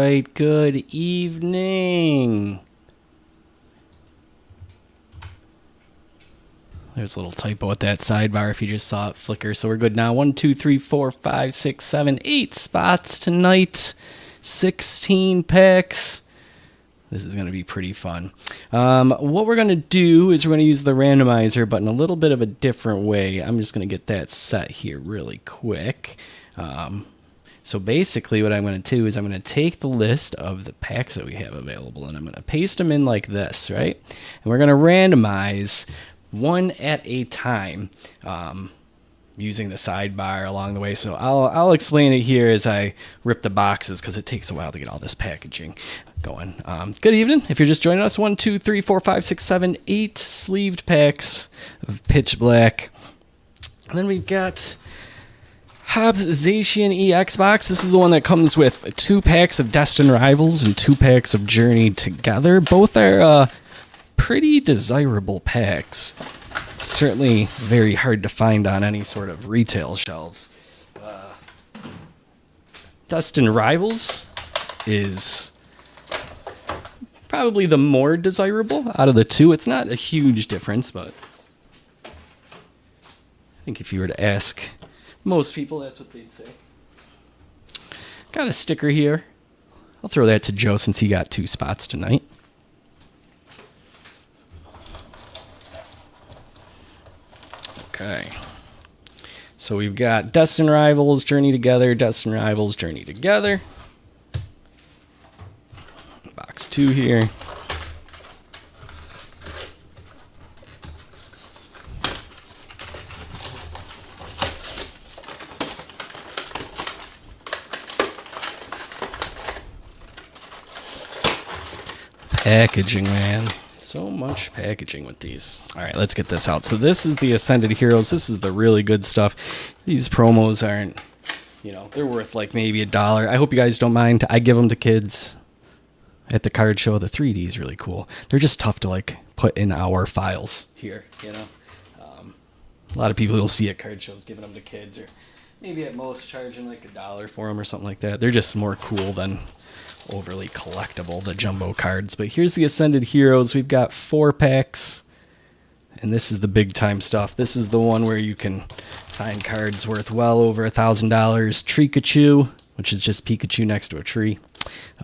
right, good evening. There's a little typo at that sidebar if you just saw it flicker. So we're good now. 1, 2, 3, 4, 5, 6, 7, 8 spots tonight. 16 packs. This is going to be pretty fun. What we're going to do is we're going to use the randomizer, but in a little bit of a different way. I'm just going to get that set here really quick. So basically what I'm going to do is I'm going to take the list of the packs that we have available and I'm going to paste them in like this, right? And we're going to randomize one at a time using the sidebar along the way. So I'll explain it here as I rip the boxes because it takes a while to get all this packaging going. Good evening. If you're just joining us, 1, 2, 3, 4, 5, 6, 7, 8 sleeved packs of Pitch Black. And then we've got Hobbs Zacian EX box. This is the one that comes with 2 packs of Destined Rivals and 2 packs of Journey Together. Both are pretty desirable packs. Certainly very hard to find on any sort of retail shelves. Destined Rivals is probably the more desirable out of the 2. It's not a huge difference, but I think if you were to ask most people, that's what they'd say. Got a sticker here. I'll throw that to Joe since he got 2 spots tonight. Okay. So we've got Destined Rivals, Journey Together, Destined Rivals, Journey Together. Box 2 here. Packaging, man. So much packaging with these. All right, let's get this out. So this is the Ascended Heroes. This is the really good stuff. These promos aren't, they're worth like maybe $1. I hope you guys don't mind. I give them to kids at the card show. The 3D is really cool. They're just tough to like put in our files here, A lot of people you'll see at card shows giving them to kids or maybe at most charging like $1 for them or something like that. They're just more cool than overly collectible, the jumbo cards. But here's the Ascended Heroes. We've got 4 packs, and this is the big time stuff. This is the one where you can find cards worth well over $1,000. Trikachu, which is just Pikachu next to a tree,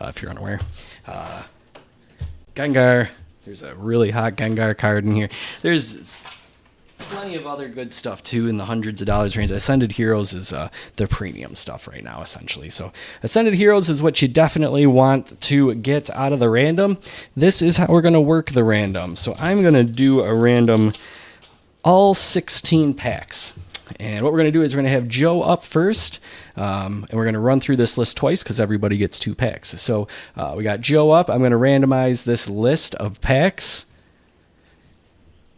if you're unaware. Gengar. There's a really hot Gengar card in here. There's plenty of other good stuff too in the hundreds of dollars range. Ascended Heroes is the premium stuff right now, essentially. So Ascended Heroes is what you definitely want to get out of the random. This is how we're going to work the random. So I'm going to do a random all 16 packs. And what we're going to do is we're going to have Joe up first, and we're going to run through this list twice because everybody gets 2 packs. So we got Joe up. I'm going to randomize this list of packs.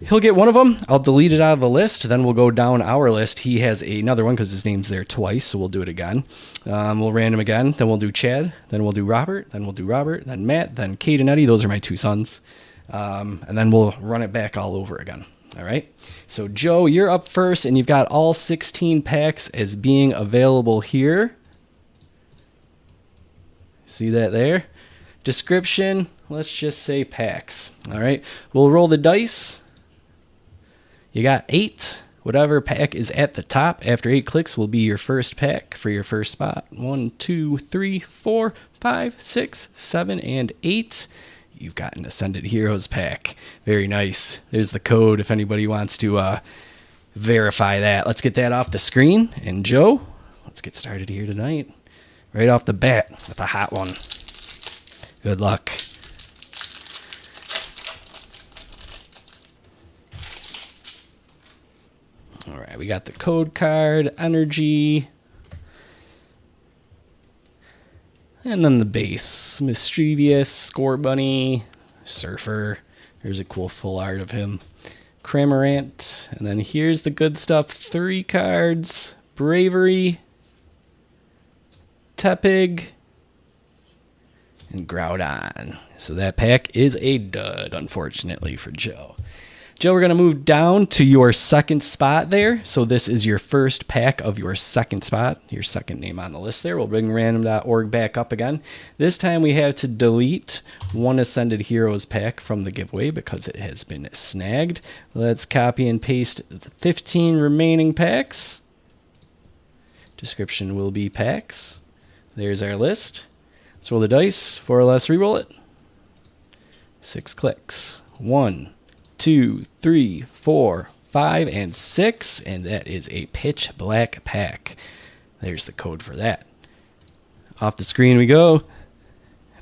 He'll get one of them. I'll delete it out of the list. Then we'll go down our list. He has another one because his name's there twice, so we'll do it again. We'll random again. Then we'll do Chad. Then we'll do Robert. Then we'll do Robert. Then Matt. Then Kate and Eddie. Those are my 2 sons. And then we'll run it back all over again. All right? So, Joe, you're up first, and you've got all 16 packs as being available here. See that there? Description, let's just say packs. All right? We'll roll the dice. You got 8. Whatever pack is at the top after 8 clicks will be your first pack for your first spot. 1, 2, 3, 4, 5, 6, 7, and 8. You've got an Ascended Heroes pack. Very nice. There's the code if anybody wants to verify that. Let's get that off the screen. And Joe, let's get started here tonight. Right off the bat with a hot one. Good luck. All right, we got the code card, energy, and then the base. Mischievous, Score Bunny, Surfer. There's a cool full art of him. Cramorant, and then here's the good stuff. 3 cards, Bravery, Tepig, and Groudon. So that pack is a dud, unfortunately, for Joe. Joe, we're going to move down to your second spot there. So this is your first pack of your second spot, your second name on the list there. We'll bring random.org back up again. This time we have to delete one Ascended Heroes pack from the giveaway because it has been snagged. Let's copy and paste the 15 remaining packs. Description will be packs. There's our list. Let's roll the dice. 4 or less, re-roll it. 6 clicks. 1, 2, 3, 4, 5, and 6, and that is a pitch black pack. There's the code for that. Off the screen we go.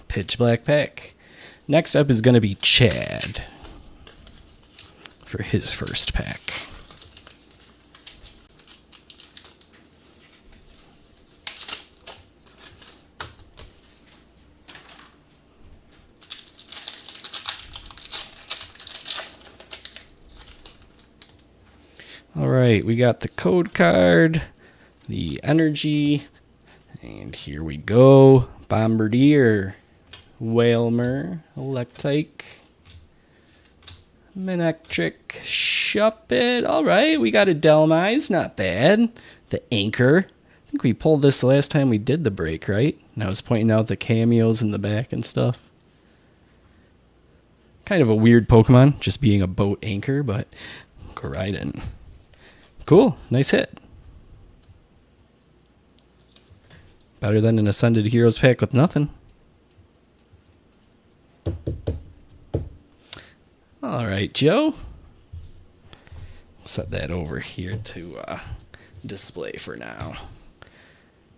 Pitch black pack. Next up is going to be Chad for his first pack. All right, we got the code card, the energy, and here we go. Bombardier, Whalmer, Electike, Manectric, Shuppet. All right, we got a Delmise, not bad. The Anchor. I think we pulled this the last time we did the break, right? And I was pointing out the cameos in the back and stuff. Kind of a weird Pokemon, just being a boat anchor, but go right in. Cool. Nice hit. Better than an Ascended Heroes pack with nothing. All right, Joe. Set that over here to display for now.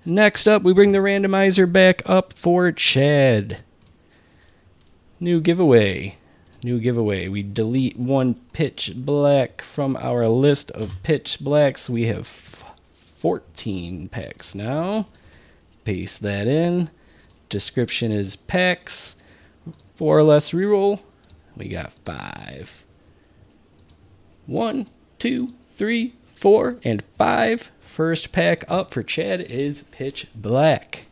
Next up, we bring the randomizer back up for Chad. New giveaway. We delete one pitch black from our list of pitch blacks. We have 14 packs now. Paste that in. Description is packs. 4 or less reroll. We got 5. 1, 2, 3, 4, and 5. First pack up for Chad is pitch black.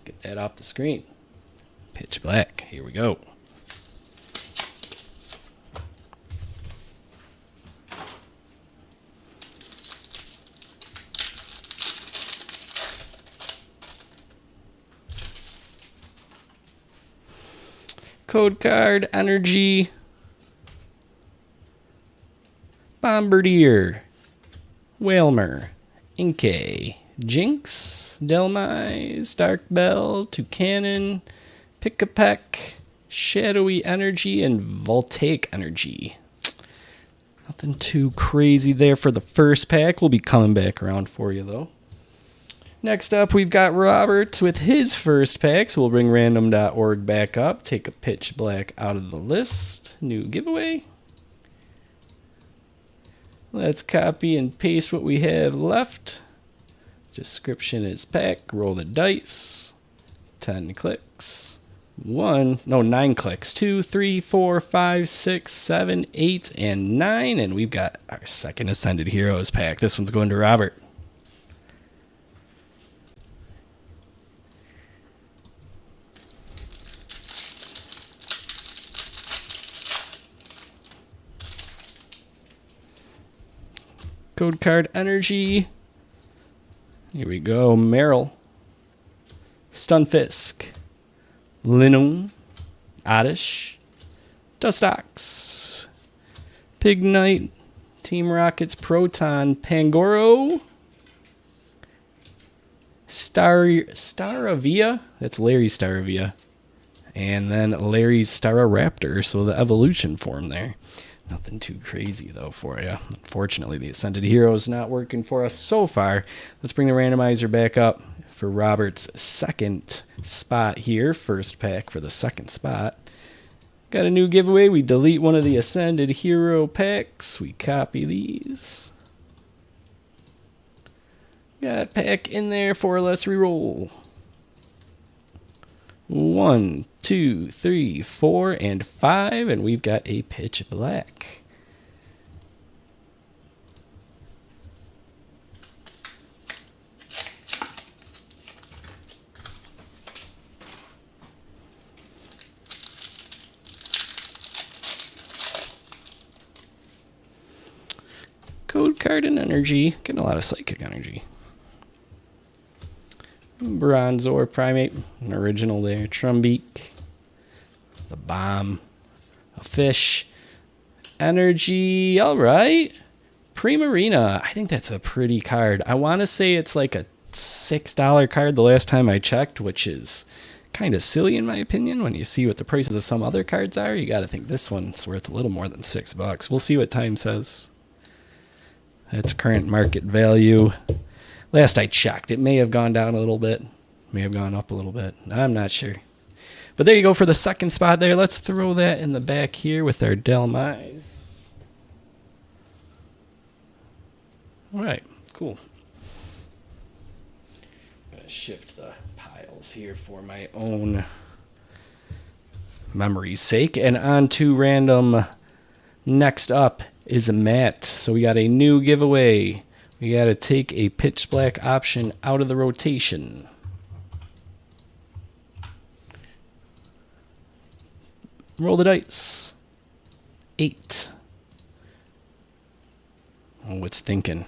Get that off the screen. Pitch black. Here we go. Code card, energy, Bombardier, Whalmer, Inkay, Jinx, Delmise, Dark Bell, Toucanon, Pick-a-Peck, Shadowy Energy, and Voltaic Energy. Nothing too crazy there for the first pack. We'll be coming back around for you, though. Next up, we've got Robert with his first pack, so we'll bring random.org back up, take a pitch black out of the list. New giveaway. Let's copy and paste what we have left. Description is pack. Roll the dice. 10 clicks. 9 clicks. 2, 3, 4, 5, 6, 7, 8, and 9. And we've got our second Ascended Heroes pack. This one's going to Robert. Code card energy. Here we go. Meryl. Stunfisk. Linoone. Oddish. Dustox. Pignite. Team Rocket's Proton. Pangoro. Staravia. That's Larry's Staravia. And then Larry's Staraptor. So the evolution form there. Nothing too crazy, though, for you. Unfortunately, the Ascended Hero is not working for us so far. Let's bring the randomizer back up for Robert's second spot here. First pack for the second spot. Got a new giveaway. We delete one of the Ascended Hero packs. We copy these. Got a pack in there. 4 or less reroll. 1, 2, 3, 4, and 5, and we've got a pitch black. Code card and energy. Getting a lot of psychic energy. Bronzor Primate, an original there. Trumbeak, the bomb, a fish, energy. All right, Primarina. I think that's a pretty card. I want to say it's like a $6 card the last time I checked, which is kind of silly in my opinion. When you see what the prices of some other cards are, you got to think this one's worth a little more than $6. We'll see what time says. That's current market value. Last I checked, it may have gone down a little bit, may have gone up a little bit. I'm not sure. But there you go for the second spot there. Let's throw that in the back here with our Delmise. All right, cool. I'm going to shift the piles here for my own memory's sake. And on to random. Next up is Matt. So we got a new giveaway. We got to take a pitch black option out of the rotation. Roll the dice. 8. Oh, what's thinking?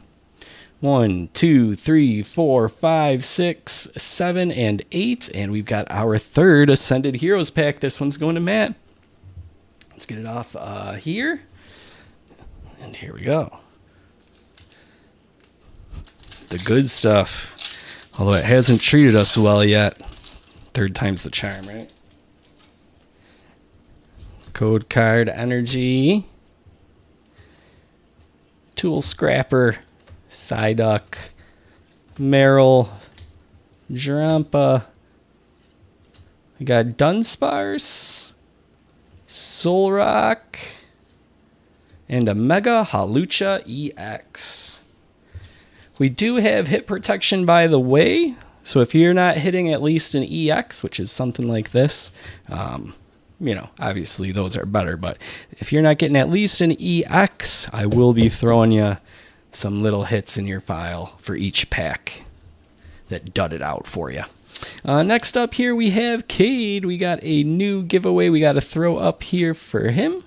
1, 2, 3, 4, 5, 6, 7, and 8. And we've got our third Ascended Heroes pack. This one's going to Matt. Let's get it off here. And here we go. The good stuff. Although it hasn't treated us well yet. Third time's the charm, right? Code card energy. Tool Scrapper. Psyduck. Meryl. Drampa. We got Dunsparce. Solrock. And a Mega Hawlucha EX. We do have hit protection, by the way. So if you're not hitting at least an EX, which is something like this, obviously those are better. But if you're not getting at least an EX, I will be throwing you some little hits in your file for each pack that dud it out for you. Next up here we have Cade. We got a new giveaway we got to throw up here for him.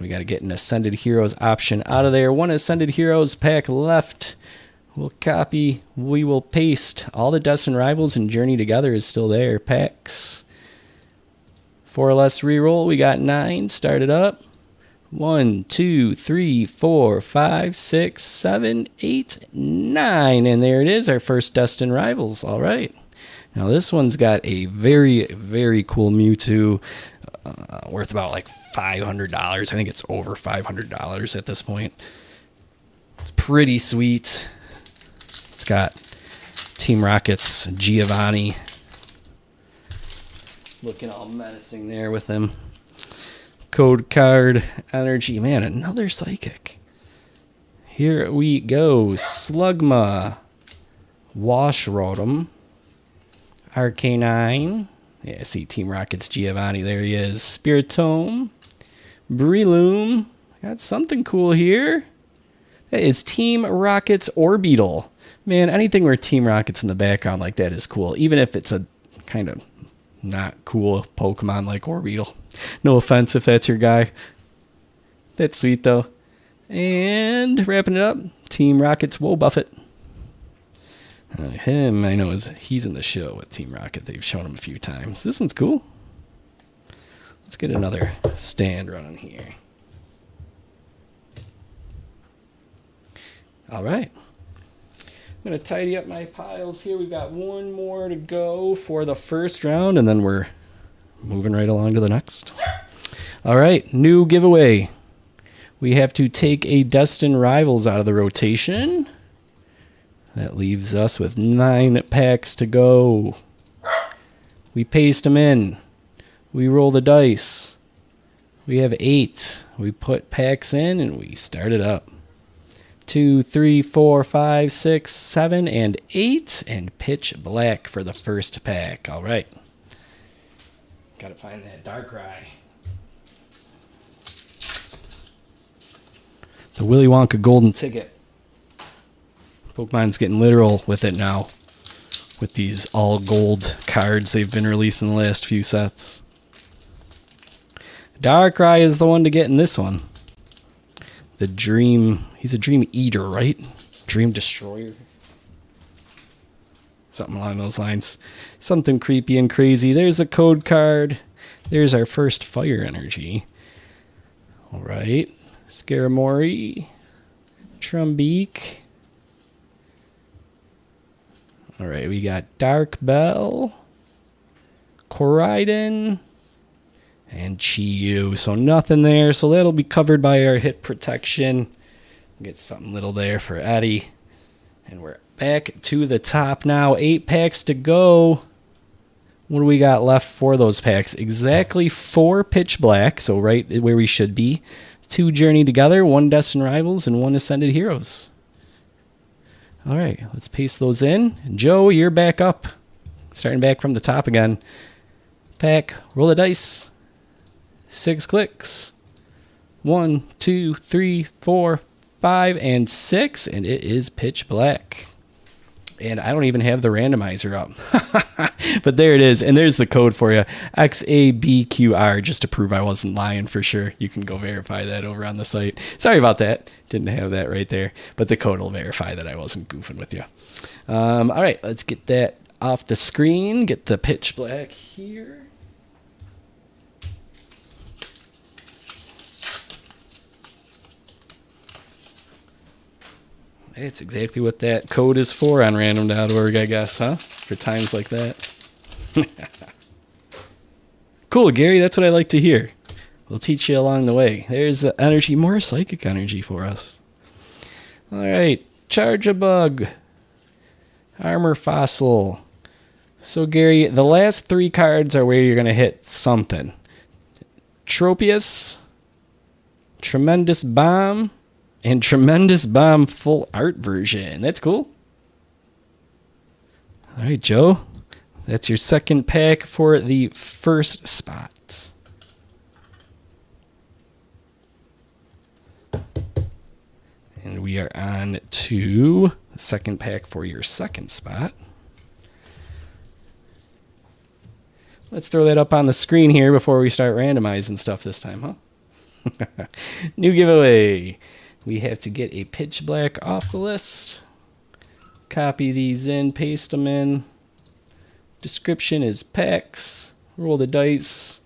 We got to get an Ascended Heroes option out of there. One Ascended Heroes pack left. We'll copy. We will paste. All the Destined Rivals and Journey Together is still there. Packs. 4 or less reroll. We got 9. Start it up. 1, 2, 3, 4, 5, 6, 7, 8, 9. And there it is. Our first Destined Rivals. All right. Now this one's got a very, very cool Mewtwo. Worth about like $500. I think it's over $500 at this point. It's pretty sweet. It's got Team Rocket's Giovanni looking all menacing there with him. Code card energy. Man, another psychic. Here we go. Slugma. Washrotom. Arcanine. Yeah, see Team Rocket's Giovanni. There he is. Spiritomb. Breloom. Got something cool here. That is Team Rocket's Orbeetle. Man, anything where Team Rocket's in the background like that is cool. Even if it's a kind of not cool Pokemon like Orbeetle. No offense if that's your guy. That's sweet, though. And wrapping it up, Team Rocket's Wobuffet. Him, I know, he's in the show with Team Rocket. They've shown him a few times. This one's cool. Let's get another stand running here. All right. I'm going to tidy up my piles here. We've got one more to go for the first round, and then we're moving right along to the next. All right, new giveaway. We have to take a Destined Rivals out of the rotation. That leaves us with 9 packs to go. We paste them in. We roll the dice. We have 8. We put packs in and we start it up. 2, 3, 4, 5, 6, 7, and 8. And pitch black for the first pack. All right. Gotta find that Darkrai. The Willy Wonka golden ticket. Pokemon's getting literal with it now. With these all gold cards they've been releasing the last few sets. Darkrai is the one to get in this one. the Dream. He's a Dream Eater, right? Dream Destroyer. Something along those lines. Something creepy and crazy. There's a code card. There's our first fire energy. All right. Scaramori. Trumbeak. All right, we got Dark Bell. Koraidon. And Chi-Yu. So nothing there. So that'll be covered by our hit protection. Get something little there for Eddie. And we're back to the top now. 8 packs to go. What do we got left for those packs? Exactly 4 Pitch Black. So right where we should be. 2 Journey Together, 1 Destined Rivals, and 1 Ascended Heroes. All right, let's paste those in. Joe, you're back up. Starting back from the top again. Pack, roll the dice. 6 clicks. 1, 2, 3, 4, 5, and 6, and it is Pitch Black. And I don't even have the randomizer up. But there it is, and there's the code for you. XABQR, just to prove I wasn't lying for sure. You can go verify that over on the site. Sorry about that. Didn't have that right there. But the code will verify that I wasn't goofing with you. All right, let's get that off the screen. Get the Pitch Black here. It's exactly what that code is for on random.org, I guess, huh? For times like that. Cool, Gary. That's what I like to hear. We'll teach you along the way. There's energy, more psychic energy for us. All right. Charge-a-Bug. Armor Fossil. So, Gary, the last 3 cards are where you're going to hit something. Tropius. Tremendous Bomb. And Tremendous Bomb full art version. That's cool. All right, Joe. That's your second pack for the first spot. And we are on to the second pack for your second spot. Let's throw that up on the screen here before we start randomizing stuff this time, huh? New giveaway. We have to get a Pitch Black off the list. Copy these in, paste them in. Description is packs. Roll the dice.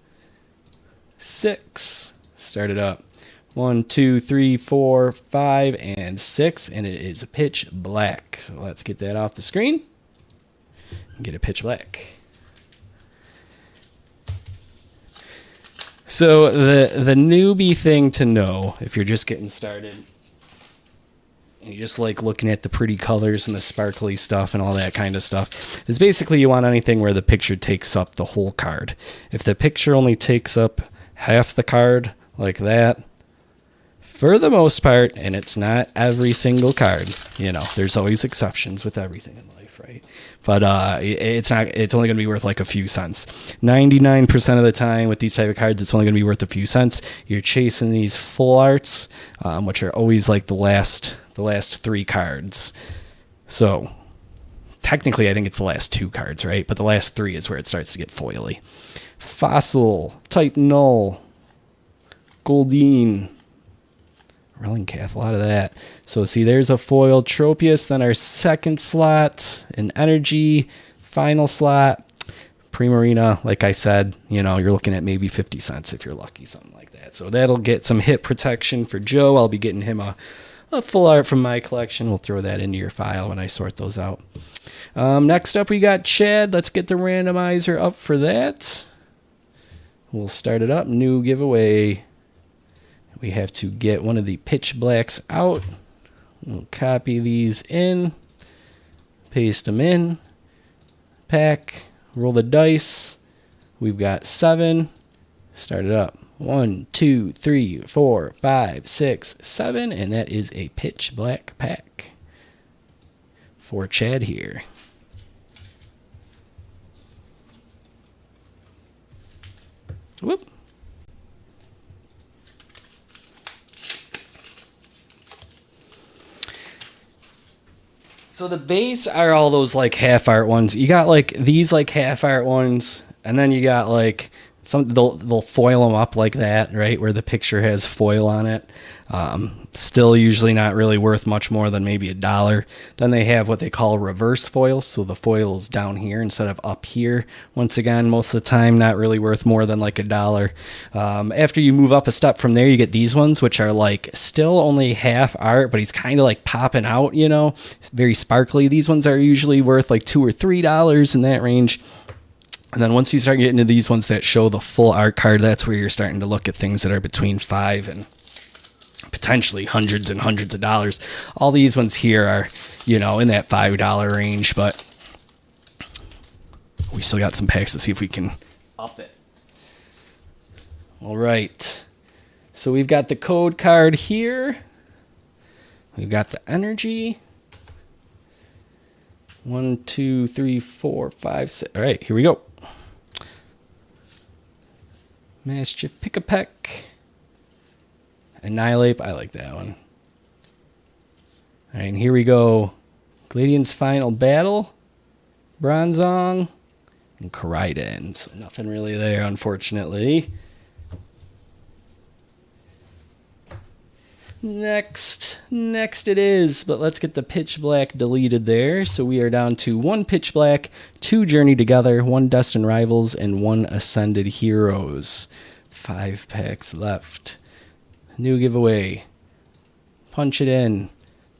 6. Start it up. 1, 2, 3, 4, 5, and 6. And it is a Pitch Black. So let's get that off the screen. And get a Pitch Black. So the newbie thing to know, if you're just getting started, and you just like looking at the pretty colors and the sparkly stuff and all that kind of stuff, is basically you want anything where the picture takes up the whole card. If the picture only takes up half the card, like that, for the most part, and it's not every single card, you know, there's always exceptions with everything in life, right? But it's only going to be worth like a few cents. 99% of the time with these type of cards, it's only going to be worth a few cents. You're chasing these full arts, which are always like the last 3 cards. So technically, I think it's the last 2 cards, right? But the last 3 is where it starts to get foily. Fossil, Type Null, Goldeen, Rellencath, a lot of that. So see, there's a foil Tropius, then our second slot, an energy, final slot, Primarina, like I said, you know, you're looking at maybe 50 cents if you're lucky, something like that. So that'll get some hit protection for Joe. I'll be getting him a full art from my collection. We'll throw that into your file when I sort those out. Next up, we got Chad. Let's get the randomizer up for that. We'll start it up. New giveaway. We have to get one of the Pitch Blacks out. We'll copy these in, paste them in, pack, roll the dice. We've got 7. Start it up. 1, 2, 3, 4, 5, 6, 7, and that is a Pitch Black pack for Chad here. Whoop. So the base are all those like half art ones. You got like these like half art ones, and then you got like They'll foil them up like that, right, where the picture has foil on it. Still usually not really worth much more than maybe $1. Then they have what they call reverse foil, so the foil is down here instead of up here. Once again, most of the time not really worth more than like $1. After you move up a step from there, you get these ones, which are like still only half art, but he's kind of like popping out, you know, very sparkly. These ones are usually worth like $2 or $3 in that range. And then once you start getting into these ones that show the full art card, that's where you're starting to look at things that are between $5 and potentially hundreds and hundreds of dollars. All these ones here are, you know, in that $5 range, but we still got some packs to see if we can up it. All right. So we've got the code card here. We've got the energy. 1, 2, 3, 4, 5, 6. All right, here we go. Mischief, Pick-a-Peck. Annihilate. I like that one. All right, and here we go. Gladian's Final Battle. Bronzong. And Koraidon. So nothing really there, unfortunately. Next it is, but let's get the Pitch Black deleted there. So we are down to 1 Pitch Black, 2 Journey Together, 1 Destined Rivals, and 1 Ascended Heroes. 5 packs left. New giveaway. Punch it in.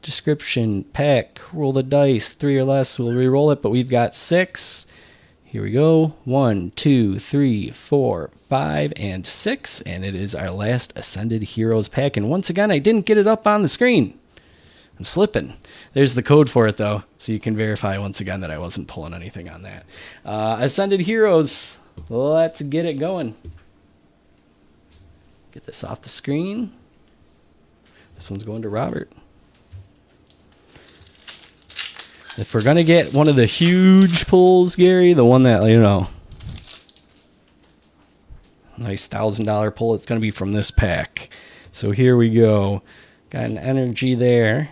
Description, pack, roll the dice, 3 or less, we'll re-roll it, but we've got 6. Here we go. 1, 2, 3, 4, 5, and 6. And it is our last Ascended Heroes pack. And once again, I didn't get it up on the screen. I'm slipping. There's the code for it, though, so you can verify once again that I wasn't pulling anything on that. Ascended Heroes. Let's get it going. Get this off the screen. This one's going to Robert. If we're going to get one of the huge pulls, Gary, the one that, you know, nice $1,000 pull, it's going to be from this pack. So here we go. Got an energy there.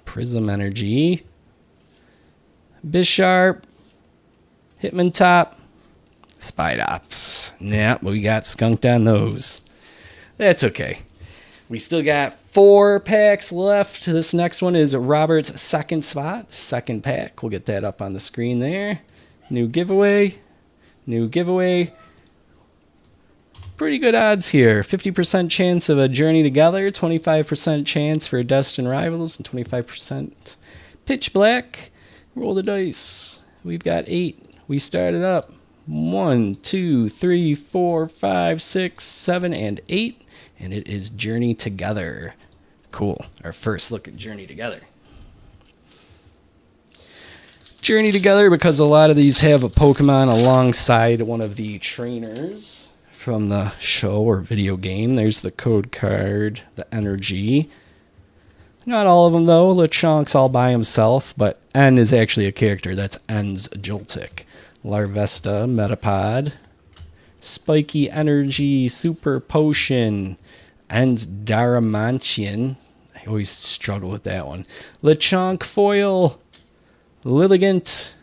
Prism energy. Bisharp. Hitmontop. Spidops. Yeah, we got skunked on those. That's okay. We still got 4 packs left. This next one is Robert's second spot. Second pack. We'll get that up on the screen there. New giveaway. New giveaway. Pretty good odds here. 50% chance of a Journey Together. 25% chance for Destined Rivals. And 25% Pitch Black. Roll the dice. We've got 8. We started up. 1, 2, 3, 4, 5, 6, 7, and 8. And it is Journey Together. Cool. Our first look at Journey Together. Journey Together because a lot of these have a Pokemon alongside one of the trainers from the show or video game. There's the code card, the energy. Not all of them, though. Lechonk's all by himself, but N is actually a character. That's N's Joltik. Larvesta, Metapod. Spiky Energy, Super Potion, N's Daramantian. I always struggle with that one. Lechonk Foil, Lilligant,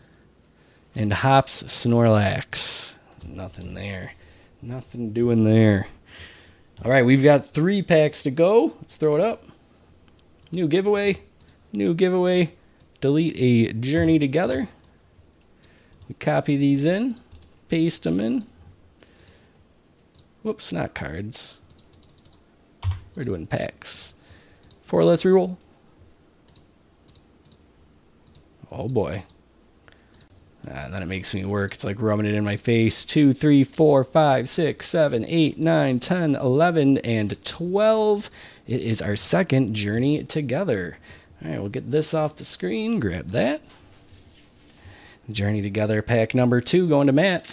and Hops Snorlax. Nothing there. Nothing doing there. All right, we've got 3 packs to go. Let's throw it up. New giveaway. New giveaway. Delete a Journey Together. We copy these in. Paste them in. Whoops, not cards. We're doing packs. 4 less reroll. Oh boy. And then it makes me work. It's like rubbing it in my face. 2, 3, 4, 5, 6, 7, 8, 9, 10, 11, and 12. It is our second Journey Together. All right, we'll get this off the screen. Grab that. Journey Together pack number 2 going to Matt.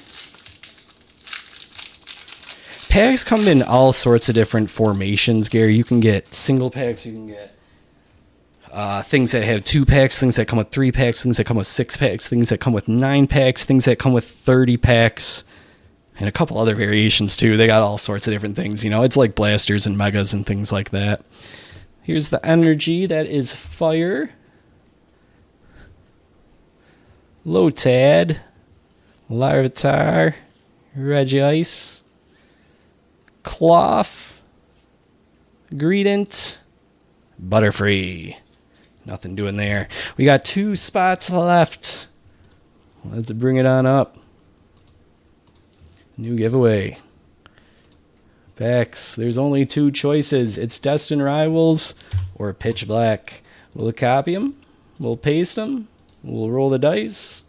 Packs come in all sorts of different formations, Gary. You can get single packs. You can get things that have 2 packs, things that come with 3 packs, things that come with 6 packs, things that come with 9 packs, things that come with 30 packs, and a couple other variations, too. They got all sorts of different things. You know, it's like blasters and megas and things like that. Here's the energy. That is fire. Lotad, Larvitar, Regice, Cloth, Greedent, Butterfree. Nothing doing there. We got 2 spots left. Let's bring it on up. New giveaway. Packs. There's only 2 choices. It's Destined Rivals or Pitch Black. We'll copy them. We'll paste them. We'll roll the dice.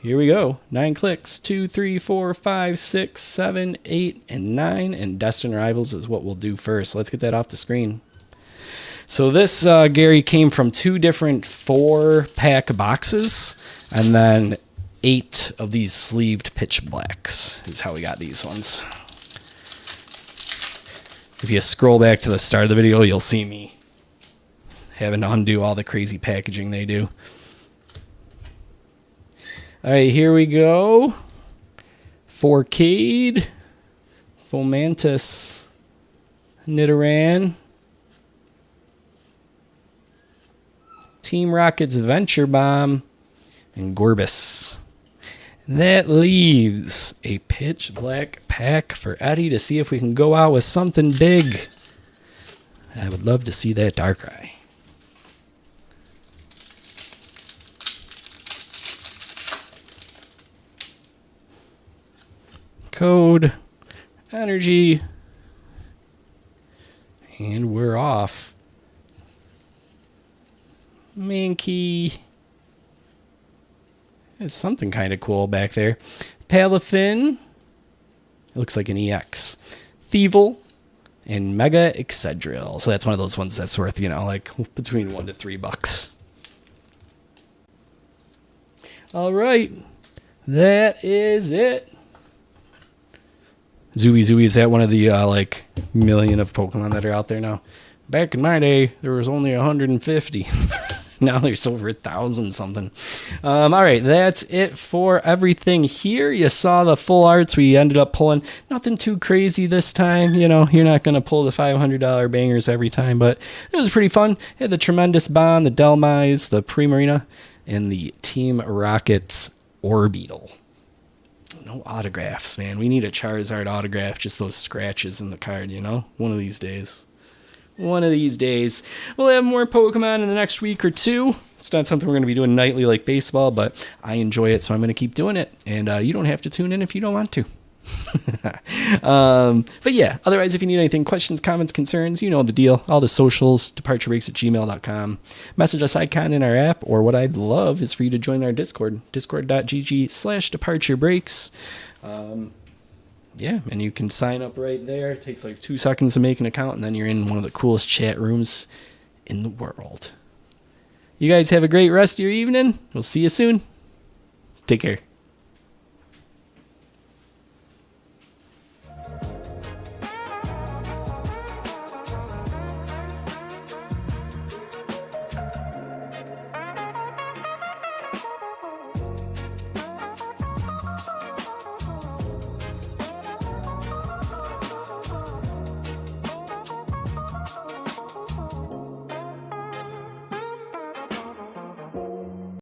Here we go. 9 clicks. 2, 3, 4, 5, 6, 7, 8, and 9. And Destined Rivals is what we'll do first. Let's get that off the screen. So this, Gary, came from 2 different 4-pack boxes, and then 8 of these sleeved Pitch Blacks is how we got these ones. If you scroll back to the start of the video, you'll see me having to undo all the crazy packaging they do. All right, here we go. Forcade, Fomantis, Nidoran, Team Rocket's Venture Bomb, and Gorbis. That leaves a Pitch Black pack for Eddie to see if we can go out with something big. I would love to see that Darkrai. Code, energy, and we're off. Mankey. There's something kind of cool back there. Palafin. It looks like an EX. Thievul. And Mega Excedril. So that's one of those ones that's worth, you know, like between $1 to $3. All right. That is it. Zooey, is that one of the like million of Pokemon that are out there now? Back in my day, there was only 150. Now there's over 1,000 something. All right, that's it for everything here. You saw the full arts. We ended up pulling nothing too crazy this time. You know, you're not going to pull the $500 bangers every time, but it was pretty fun. Had the Tremendous Bomb, the Delmise, the Primarina, and the Team Rocket's Orbeetle. No autographs, man. We need a Charizard autograph, just those scratches in the card, you know? One of these days. One of these days. We'll have more Pokemon in the next week or 2. It's not something we're going to be doing nightly like baseball, but I enjoy it, so I'm going to keep doing it. And you don't have to tune in if you don't want to. But yeah, otherwise, if you need anything, questions, comments, concerns, you know the deal. All the socials, departurebreaks@gmail.com. Message us icon in our app, or what I'd love is for you to join our Discord, discord.gg/departurebreaks. Yeah, and you can sign up right there. It takes like 2 seconds to make an account, and then you're in one of the coolest chat rooms in the world. You guys have a great rest of your evening. We'll see you soon. Take care.